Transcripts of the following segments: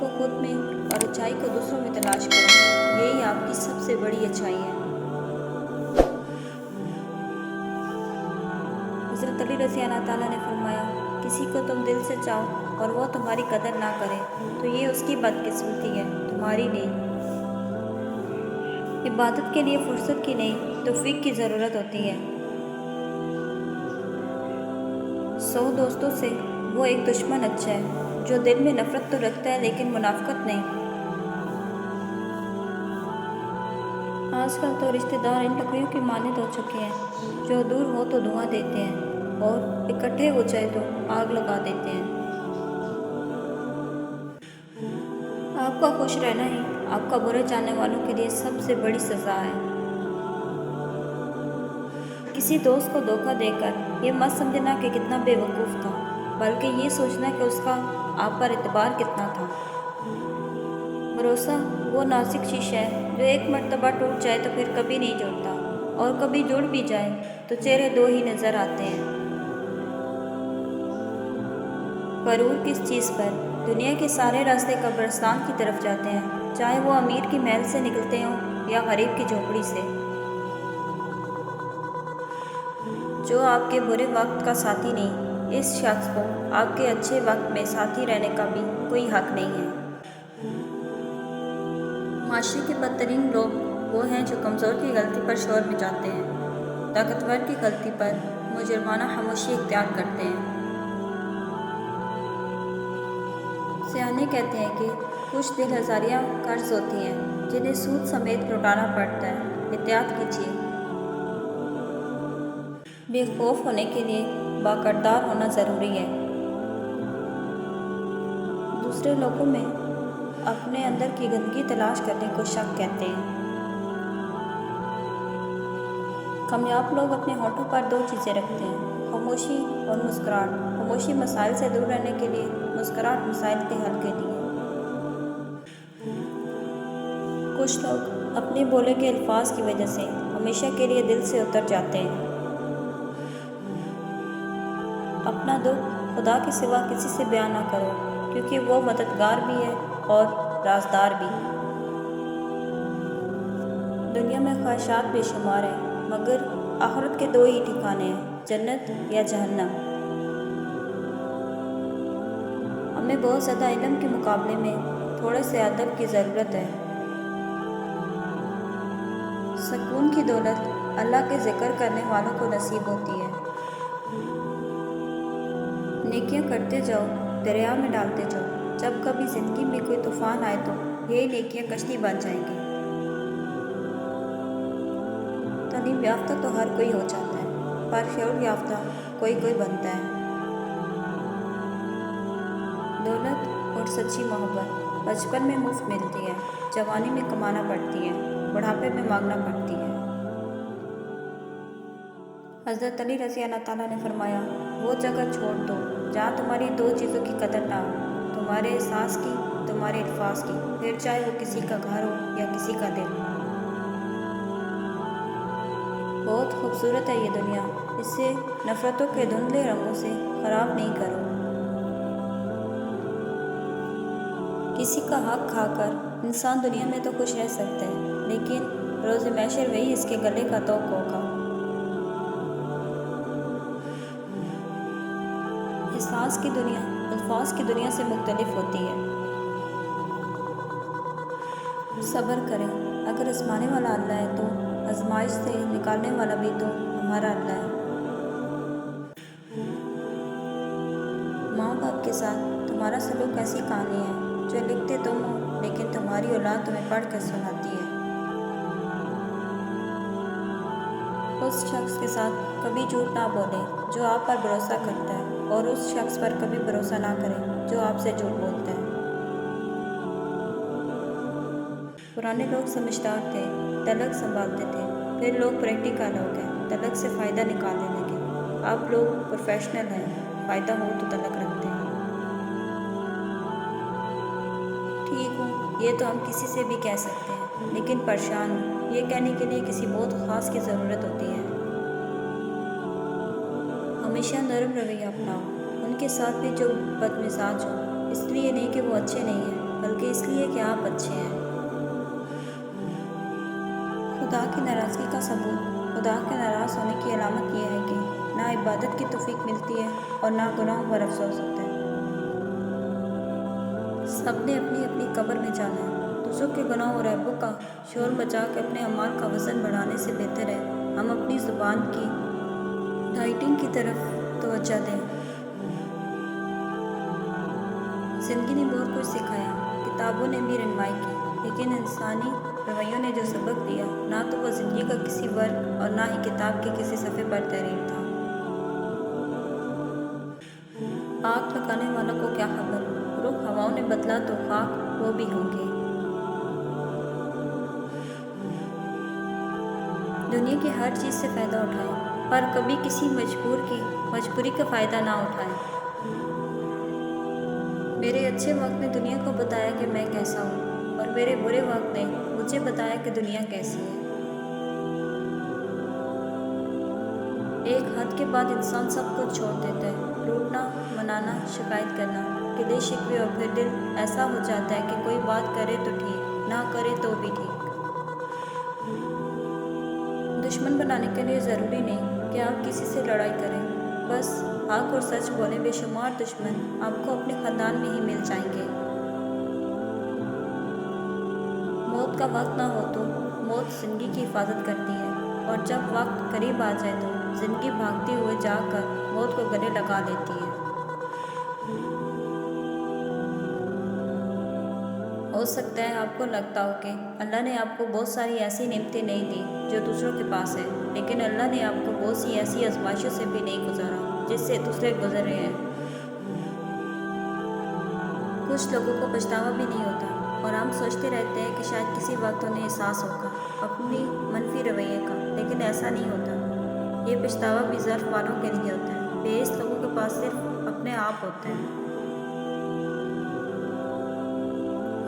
को खुद में और अच्छाई को दूसरों में तलाश करो। यही आपकी सबसे बड़ी अच्छाई है। हज़रत अली रज़ी अल्लाह ताला ने फरमाया, किसी को तुम दिल से चाहो और वो तुम्हारी कदर ना करे तो ये उसकी बदकिस्मती है, तुम्हारी नहीं। इबादत के लिए फुर्सत की नहीं, तौफीक की ज़रूरत होती है। 100 दोस्तों से वो एक दुश्मन अच्छा है जो दिल में नफरत तो रखता है लेकिन मुनाफिकत नहीं। आजकल तो रिश्तेदार इन लकड़ियों की मानद हो चुके हैं जो दूर हो तो धुआं देते हैं और इकट्ठे हो जाए तो आग लगा देते हैं। आपका खुश रहना ही आपका बुरे जानने वालों के लिए सबसे बड़ी सज़ा है। किसी दोस्त को धोखा देकर ये मत समझना कि कितना बेवकूफ़ था, बल्कि ये सोचना कि उसका आप पर एतबार कितना था। भरोसा वो नाजुक शीशा है जो एक मर्तबा टूट जाए तो फिर कभी नहीं जुड़ता, और कभी जुड़ भी जाए तो चेहरे दो ही नज़र आते हैं। गरूर किस चीज़ पर? दुनिया के सारे रास्ते कब्रिस्तान की तरफ जाते हैं, चाहे वो अमीर की महल से निकलते हों या गरीब की झोपड़ी से। जो आपके बुरे वक्त का साथी नहीं, इस शख्स को आपके अच्छे वक्त में साथी रहने का भी कोई हक नहीं है। माशरे के बदतरीन लोग वो हैं जो कमज़ोर की गलती पर शोर मचाते हैं, ताकतवर की गलती पर मुजरमाना खामोशी इख्तियार करते हैं। सियाने कहते हैं कि कुछ दिल हज़ारियाँ कर्ज होती हैं जिन्हें सूद समेत लौटाना पड़ता है, एहतियात कीजिए। बेखौफ होने के लिए बाकिरदार होना ज़रूरी है। दूसरे लोगों में अपने अंदर की गंदगी तलाश करने को शक कहते हैं। कामयाब लोग अपने होठों पर दो चीज़ें रखते हैं, खामोशी और मुस्कुराहट। खामोशी मसाइल से दूर रहने के लिए, मुस्कुराहट मसाइल के हल के लिए। कुछ लोग अपने बोले के अल्फाज की वजह से हमेशा के लिए दिल से उतर जाते हैं। अपना दुख खुदा के सिवा किसी से बयान ना करो, क्योंकि वो मददगार भी है और राजदार भी। दुनिया में ख्वाहिशात बेशुमार हैं, मगर आखिरत के दो ही ठिकाने हैं, जन्नत या जहन्नम। हमें बहुत ज़्यादा इल्म के मुकाबले में थोड़े से अदब की ज़रूरत है। सुकून की दौलत अल्लाह के ज़िक्र करने वालों को नसीब होती है। नेकियां करते जाओ, दरिया में डालते जाओ। जब कभी ज़िंदगी में कोई तूफ़ान आए तो यही नेकियां कश्ती बन जाएंगी। तालीम याफ्ता तो हर कोई हो जाता है, पर शऊर याफ्ता कोई कोई बनता है। दौलत और सच्ची मोहब्बत बचपन में मुफ्त मिलती है, जवानी में कमाना पड़ती है, बुढ़ापे में मांगना पड़ती है। हज़रत अली रज़ी अल्लाह ताला ने फरमाया, वो जगह छोड़ दो जहाँ तुम्हारी दो चीज़ों की कदर ना हो, तुम्हारे एहसास की, तुम्हारे अल्फाज की, फिर चाहे वो किसी का घर हो या किसी का दिल। बहुत खूबसूरत है ये दुनिया, इसे नफ़रतों के धुंधले रंगों से ख़राब नहीं करो। किसी का हक खाकर इंसान दुनिया में तो खुश रह सकता है, लेकिन रोज़े महशर वही इसके गले का तोक होगा। एहसास की दुनिया अल्फाज की दुनिया से मुख्तलिफ होती है। सब्र करें, अगर आजमाने वाला अल्लाह है तो आजमाइश से निकालने वाला भी तो हमारा अल्लाह है। माँ बाप के साथ तुम्हारा सलूक ऐसी कहानी है जो लिखते तुम हो, लेकिन तुम्हारी औलाद तुम्हें पढ़ कर सुनाती है। उस शख्स के साथ कभी झूठ ना बोले जो आप पर भरोसा करता है, और उस शख्स पर कभी भरोसा ना करें जो आपसे झूठ बोलता है। पुराने लोग समझदार थे, तलक संभालते थे, फिर लोग प्रैक्टिकल हो गए, तलक से फ़ायदा निकालने लगे। अब लोग प्रोफेशनल हैं, फ़ायदा हो तो तलक रखते हैं। ठीक हूँ, ये तो हम किसी से भी कह सकते हैं, लेकिन परेशान हूँ, ये कहने के लिए किसी बहुत ख़ास की ज़रूरत होती है। हमेशा नरम रवैया अपनाओ, उनके साथ भी जो बदमिजाज हो, इसलिए नहीं कि वो अच्छे नहीं हैं, बल्कि इसलिए कि आप अच्छे हैं। खुदा की नाराज़गी का सबूत। खुदा के नाराज़ होने की अलामत यह है कि ना इबादत की तौफीक मिलती है और ना गुनाहों पर अफसोस होता है। सबने अपनी अपनी कब्र में जाना है। दूसरों के गुनाहों और ऐबों का शोर बचा के अपने अमाल का वज़न बढ़ाने से बेहतर है हम अपनी ज़ुबान की डाइटिंग की तरफ तवज्जो दें। ज़िंदगी ने बहुत कुछ सिखाया, किताबों ने भी रहनुमाई की, लेकिन इंसानी रवैयों ने जो सबक दिया, ना तो वह ज़िंदगी का किसी वर्ग और ना ही किताब के किसी सफ़े पर तहरीर था। आग लगाने वालों को क्या खबर, रुख हवाओं ने बदला तो खाक वो भी होंगे। दुनिया की हर चीज़ से फ़ायदा उठाएं, पर कभी किसी मजबूरी का फ़ायदा ना उठाएं। मेरे अच्छे वक्त ने दुनिया को बताया कि मैं कैसा हूँ और मेरे बुरे वक्त ने मुझे बताया कि दुनिया कैसी है। एक हद के बाद इंसान सब कुछ छोड़ देता है, रूठना, मनाना, शिकायत करना, गिले शिकवे, और फिर दिल ऐसा हो जाता है कि कोई बात करे तो ठीक, ना करे तो भी ठीक। दुश्मन बनाने के लिए ज़रूरी नहीं कि आप किसी से लड़ाई करें, बस हक और सच बोले। बेशुमार दुश्मन आपको अपने ख़ानदान में ही मिल जाएंगे। मौत का वक्त ना हो तो मौत ज़िंदगी की हिफाजत करती है, और जब वक्त करीब आ जाए तो ज़िंदगी भागते हुए जाकर मौत को गले लगा लेती है। हो सकता है आपको लगता हो कि अल्लाह ने आपको बहुत सारी ऐसी नेमतें नहीं दी जो दूसरों के पास है, लेकिन अल्लाह ने आपको बहुत सी ऐसी आजमाइशों से भी नहीं गुजारा जिससे दूसरे गुजर रहे हैं। कुछ लोगों को पछतावा भी नहीं होता और हम सोचते रहते हैं कि शायद किसी वक्त उन्हें एहसास होगा अपनी मनफी रवैये का, लेकिन ऐसा नहीं होता। ये पछतावा भी ज़र्फ वालों के लिए होता है। बेइज्जत लोगों के पास सिर्फ अपने आप होते हैं।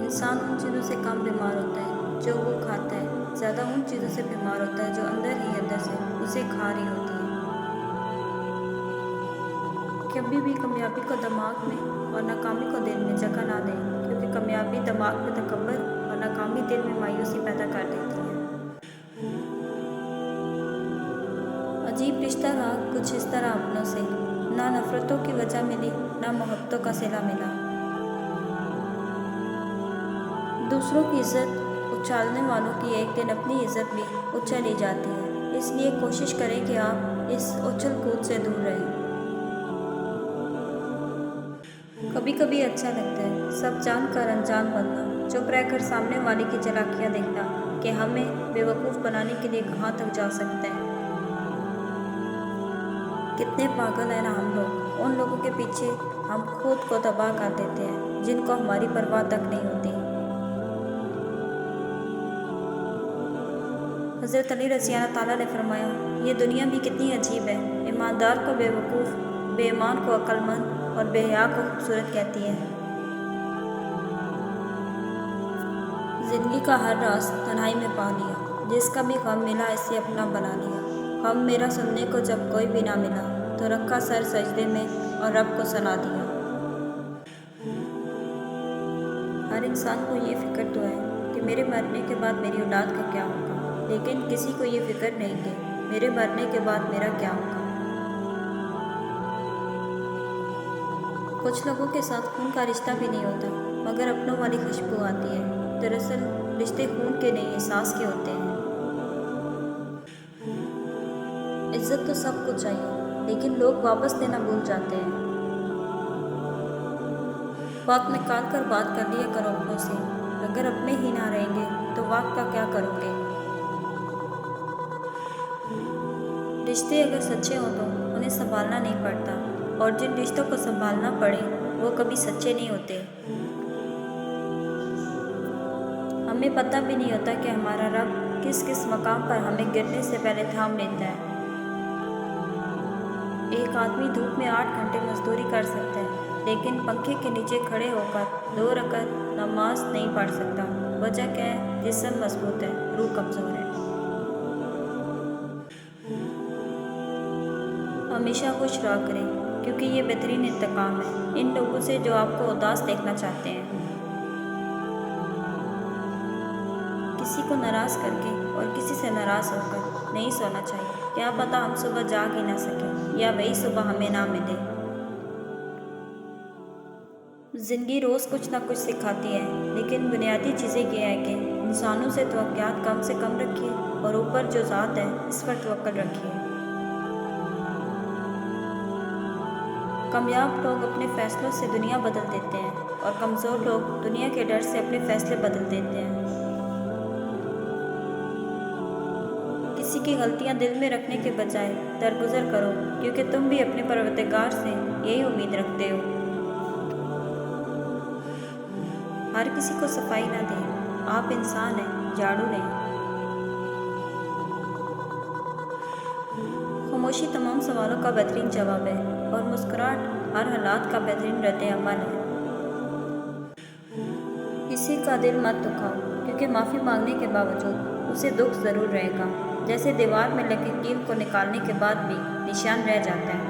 इंसान उन चीज़ों से कम बीमार होता है जो वो खाता है, ज़्यादा उन चीज़ों से बीमार होता है जो अंदर ही अंदर से उसे खा रही होती है। कभी भी कामयाबी को दिमाग में और नाकामी को दिल में जगह ना दें, क्योंकि कामयाबी दिमाग में तकब्बुर और नाकामी दिल में मायूसी पैदा कर देती है। अजीब रिश्ता रहा कुछ इस तरह अपनों से, ना नफ़रतों की वजह मिली ना मोहब्बतों का सिला मिला। दूसरों की इज्जत उछालने वालों की एक दिन अपनी इज्जत भी उछल ही जाती है, इसलिए कोशिश करें कि आप इस उछल कूद से दूर रहें। कभी कभी अच्छा लगता है सब जानकर अनजान बनना, चुप रहकर सामने वाले की चालाकियाँ देखना कि हमें बेवकूफ़ बनाने के लिए कहाँ तक जा सकते हैं। कितने पागल हैं ना हम लोग, उन लोगों के पीछे हम खुद को तबाह कर देते हैं जिनको हमारी परवाह तक नहीं होती। हज़रत अली रज़ी अल्लाह ताला ने फरमाया, ये दुनिया भी कितनी अजीब है, ईमानदार को बेवकूफ़, बेईमान को अक्लमंद और बेहया को खूबसूरत कहती है। ज़िंदगी का हर राज तन्हाई में पा लिया, जिसका भी गम मिला इसे अपना बना लिया। गम मेरा सुनने को जब कोई भी ना मिला तो रखा सर सजदे में और रब को सना दिया। हर इंसान को ये फ़िक्र तो है कि मेरे मरने के बाद मेरी औलाद का क्या होगा, लेकिन किसी को ये फ़िक्र नहीं कि मेरे मरने के बाद मेरा क्या होगा। कुछ लोगों के साथ खून का रिश्ता भी नहीं होता मगर अपनों वाली खुशबू आती है। दरअसल रिश्ते खून के नहीं एहसास के होते हैं। इज्जत तो सबको चाहिए, लेकिन लोग वापस देना भूल जाते हैं। वक्त निकाल कर बात कर लिया करो अपनों से, अगर अपने ही ना रहेंगे तो वक्त का क्या करोगे। रिश्ते अगर सच्चे हों तो उन्हें संभालना नहीं पड़ता, और जिन रिश्तों को संभालना पड़े वो कभी सच्चे नहीं होते। हमें पता भी नहीं होता कि हमारा रब किस किस मकाम पर हमें गिरने से पहले थाम लेता है। एक आदमी धूप में 8 घंटे मजदूरी कर सकता है, लेकिन पंखे के नीचे खड़े होकर 2 रकात नमाज नहीं पढ़ सकता। वजह क्या है? जिस्म मजबूत है, रूह कमज़ोर है। हमेशा खुश रहा करें, क्योंकि ये बेहतरीन इंतकाम है इन लोगों से जो आपको उदास देखना चाहते हैं। किसी को नाराज़ करके और किसी से नाराज़ होकर नहीं सोना चाहिए। क्या पता हम सुबह जाग ही ना सकें या वही सुबह हमें ना मिले। ज़िंदगी रोज़ कुछ ना कुछ सिखाती है, लेकिन बुनियादी चीज़ें ये है कि इंसानों से तवक्कुआत कम से कम रखिए और ऊपर जो ज़ात है इस पर तवक्कुल रखिए। कामयाब लोग अपने फ़ैसलों से दुनिया बदल देते हैं और कमज़ोर लोग दुनिया के डर से अपने फ़ैसले बदल देते हैं। किसी की गलतियां दिल में रखने के बजाय दरगुजर करो, क्योंकि तुम भी अपने परवरदिगार से यही उम्मीद रखते हो। हर किसी को सफाई ना दें, आप इंसान हैं, झाड़ू नहीं। खामोशी तमाम सवालों का बेहतरीन जवाब है और मुस्कुराहट हर हालात का बेहतरीन रद्द-ए-अमल है। किसी का दिल मत दुखाओ, क्योंकि माफ़ी मांगने के बावजूद उसे दुख ज़रूर रहेगा, जैसे दीवार में लगी कील को निकालने के बाद भी निशान रह जाता है।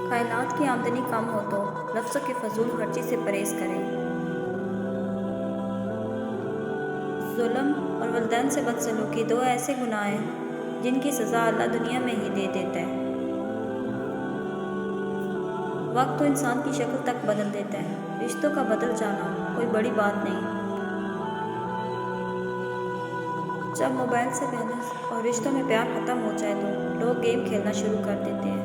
कायनात की आमदनी कम हो तो लफ्ज़ों के फजूल खर्ची से परहेज़ करें। जुल्म और वल्दैन से बदसलूकी दो ऐसे गुनाह हैं जिनकी सज़ा अल्लाह दुनिया में ही दे देता है। वक्त तो इंसान की शक्ल तक बदल देता है। रिश्तों का बदल जाना कोई बड़ी बात नहीं। जब मोबाइल से बहस और रिश्तों में प्यार ख़त्म हो जाए तो लोग गेम खेलना शुरू कर देते हैं।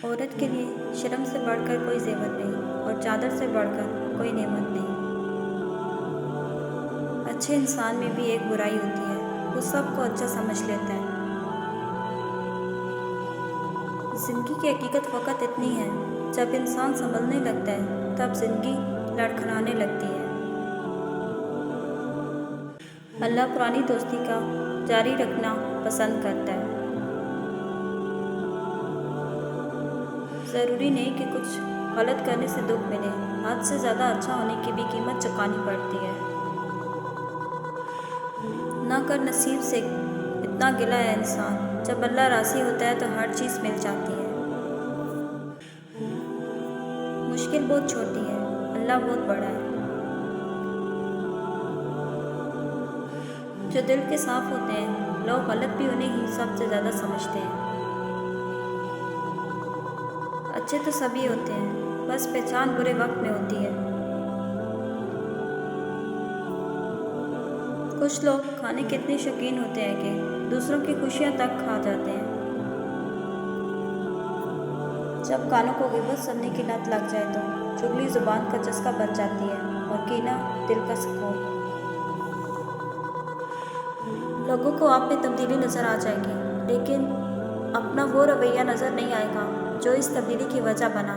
औरत के लिए शर्म से बढ़कर कोई ज़ेवर नहीं और चादर से बढ़कर कोई नेमत नहीं। अच्छे इंसान में भी एक बुराई होती है, वो सबको अच्छा समझ लेता है। ज़िंदगी की हकीकत फ़कत इतनी है, जब इंसान संभलने लगता है तब ज़िंदगी लड़खड़ाने लगती है। अल्लाह पुरानी दोस्ती का जारी रखना पसंद करता है। ज़रूरी नहीं कि कुछ गलत करने से दुख मिले, हद से ज़्यादा अच्छा होने की भी कीमत चुकानी पड़ती है। ना कर नसीब से इतना गिला है इंसान, जब अल्लाह राज़ी होता है तो हर चीज़ मिल जाती है। मुश्किल बहुत छोटी है, अल्लाह बहुत बड़ा है। जो दिल के साफ होते हैं, लोग गलत भी उन्हें ही सबसे ज़्यादा समझते हैं। अच्छे तो सभी होते हैं, बस पहचान बुरे वक्त में होती है। कुछ लोग खाने के इतने शौकीन होते हैं कि दूसरों की खुशियाँ तक खा जाते हैं। जब कानों को गिबत सुनने की लत लग जाए तो चुगली ज़ुबान का चस्का बन जाती है और कीना दिल का सुकून। लोगों को आप में तब्दीली नज़र आ जाएगी, लेकिन अपना वो रवैया नज़र नहीं आएगा जो इस तब्दीली की वजह बना।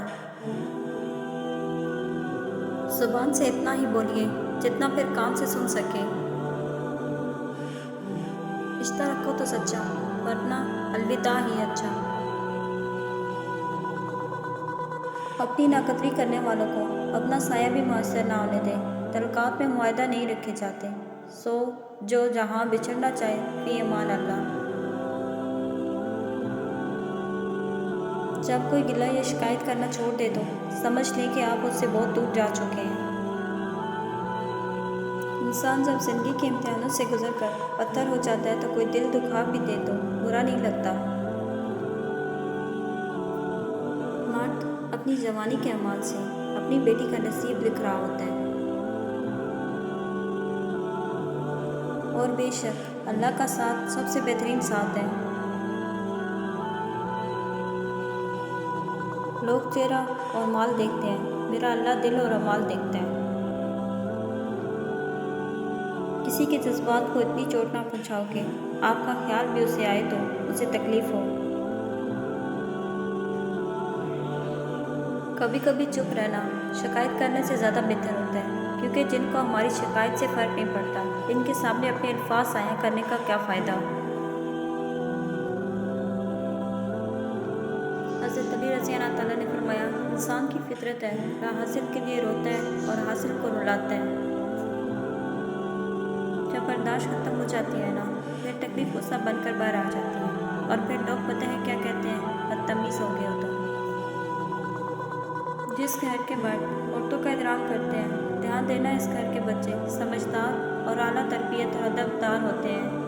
ज़ुबान से इतना ही बोलिए जितना फिर कान से सुन सके। रिश्ता रखो तो सच्चा, वरना अलविदा ही अच्छा। अपनी नाकदरी करने वालों को अपना साया भी मुयस्सर ना होने दें। तलकात में मुआहदा नहीं रखे जाते। सो जो जहाँ बिछड़ना चाहे फी अमान अल्लाह। जब कोई गिला या शिकायत करना छोड़ दे तो समझ लें कि आप उससे बहुत दूर जा चुके हैं। इंसान जब जिंदगी के इम्तिहानों से गुजर कर पत्थर हो जाता है तो कोई दिल दुखा भी दे तो बुरा नहीं लगता। मर्द अपनी जवानी के अमाल से अपनी बेटी का नसीब लिख रहा होता है, और बेशक अल्लाह का साथ सबसे बेहतरीन साथ है। लोग चेहरा और माल देखते हैं, मेरा अल्लाह दिल और अमाल देखता है। किसी के जज्बात को इतनी चोट ना पहुँचाओ कि आपका ख्याल भी उसे आए तो उसे तकलीफ़ हो। कभी कभी चुप रहना शिकायत करने से ज़्यादा बेहतर होता है, क्योंकि जिनको हमारी शिकायत से फ़र्क नहीं पड़ता, इनके सामने अपने अल्फाज साया करने का क्या फ़ायदा। हज़रत अली रज़ी अल्लाह तआला ने फरमाया, इंसान की फितरत है, वह हासिल के लिए रोता है और हासिल को रुलाता है। जब बर्दाश्त ख़त्म हो जाती है ना, फिर तकलीफ गुस्सा बनकर बाहर आ जाती है और फिर लोग पता है क्या कहते हैं, बदतमीज़ हो गए हो तो। जिस घर के मर्द औरतों का एहतराम करते हैं, ध्यान देना, इस घर के बच्चे समझदार और आला तरबियत और अदबदार होते हैं।